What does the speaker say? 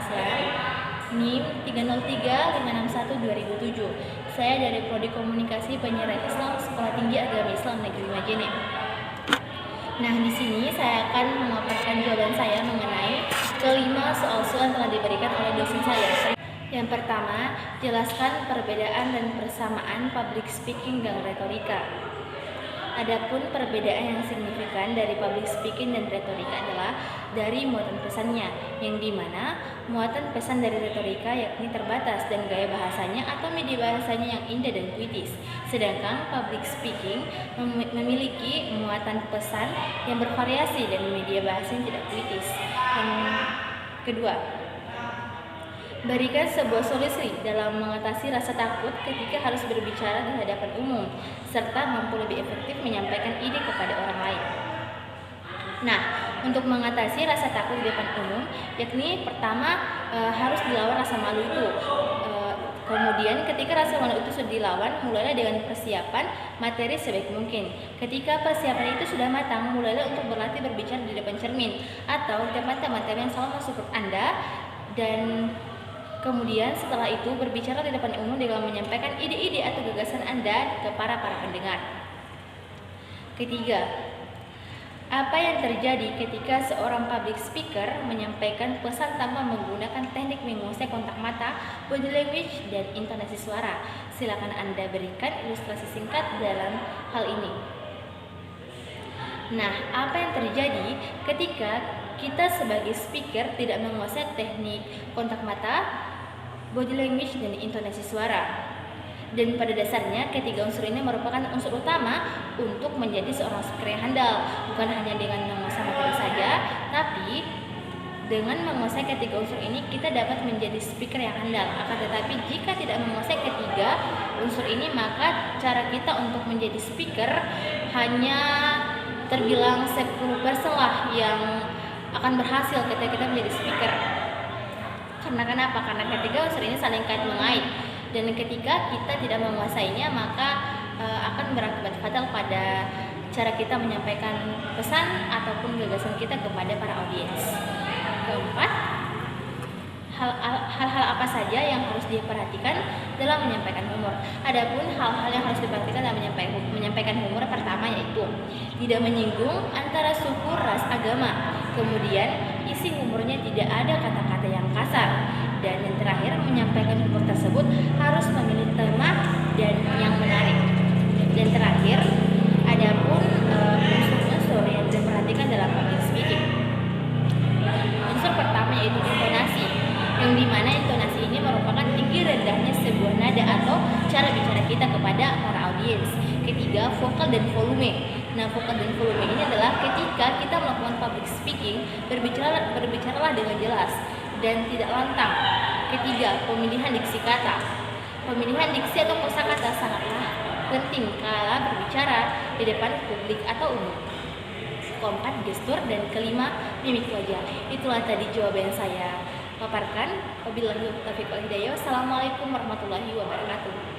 Islam, NIM 303561207. Saya dari Prodi Komunikasi Penyiaran Islam Sekolah Tinggi Agama Islam Negeri Majene. Nah, di sini saya akan memaparkan jawaban saya mengenai kelima soal-soal yang telah diberikan oleh dosen saya. Yang pertama, jelaskan perbedaan dan persamaan public speaking dan retorika. Adapun perbedaan yang signifikan dari public speaking dan retorika adalah dari muatan pesannya, yang dimana muatan pesan dari retorika yakni terbatas dan gaya bahasanya atau media bahasanya yang indah dan puitis, sedangkan public speaking memiliki muatan pesan yang bervariasi dan media bahasa yang tidak puitis. Yang kedua, berikan sebuah solusi dalam mengatasi rasa takut ketika harus berbicara di hadapan umum, serta mampu lebih efektif menyampaikan ide kepada orang lain. Nah, untuk mengatasi rasa takut di depan umum, yakni pertama harus dilawan rasa malu itu. Kemudian ketika rasa malu itu sudah dilawan, mulailah dengan persiapan materi sebaik mungkin. Ketika persiapan itu sudah matang, mulailah untuk berlatih berbicara di depan cermin atau di depan teman-teman yang selalu mensupport Anda, dan kemudian setelah itu berbicara di depan umum dengan menyampaikan ide-ide atau gagasan Anda ke para pendengar. Ketiga, apa yang terjadi ketika seorang public speaker menyampaikan pesan tanpa menggunakan teknik menguasai kontak mata, body language, dan intonasi suara? Silakan Anda berikan ilustrasi singkat dalam hal ini. Nah, apa yang terjadi ketika kita sebagai speaker tidak menguasai teknik kontak mata, body language, dan intonasi suara? Dan pada dasarnya ketiga unsur ini merupakan unsur utama untuk menjadi seorang speaker yang handal. Bukan hanya dengan menguasai materi saja, tapi dengan menguasai ketiga unsur ini kita dapat menjadi speaker yang handal. Akan tetapi jika tidak menguasai ketiga unsur ini, maka cara kita untuk menjadi speaker hanya terbilang 10% lah yang akan berhasil ketika kita menjadi speaker. Karena kenapa? Karena ketiga unsur ini saling kait mengait, dan ketika kita tidak menguasainya maka akan berakibat fatal pada cara kita menyampaikan pesan ataupun gagasan kita kepada para audiens. Keempat, hal-hal apa saja yang harus diperhatikan dalam menyampaikan humor? Adapun hal-hal yang harus diperhatikan dalam menyampaikan humor, pertama yaitu tidak menyinggung antara suku, ras, agama. Kemudian isi humornya tidak ada kata-kata yang kasar, dan yang terakhir menyampaikan humor tersebut harus memilih tema dan yang menarik. Dan terakhir, adapun unsur-unsur yang diperhatikan dalam public speaking. Unsur pertama yaitu intonasi, yang dimana intonasi ini merupakan tinggi rendahnya sebuah nada atau cara bicara kita kepada para audiens. Ketiga, vokal dan volume. Nah, vokal dan volume ini adalah ketika kita melakukan public speaking, berbicaralah dengan jelas dan tidak lantang. Ketiga, pemilihan diksi kata. Pemilihan diksi atau kosakata sangatlah penting kala berbicara di depan publik atau umum. Keempat, gestur, dan kelima, mimik wajah. Itulah tadi jawaban saya paparkan. Wabillahi taufiq wal hidayah. Wassalamualaikum warahmatullahi wabarakatuh.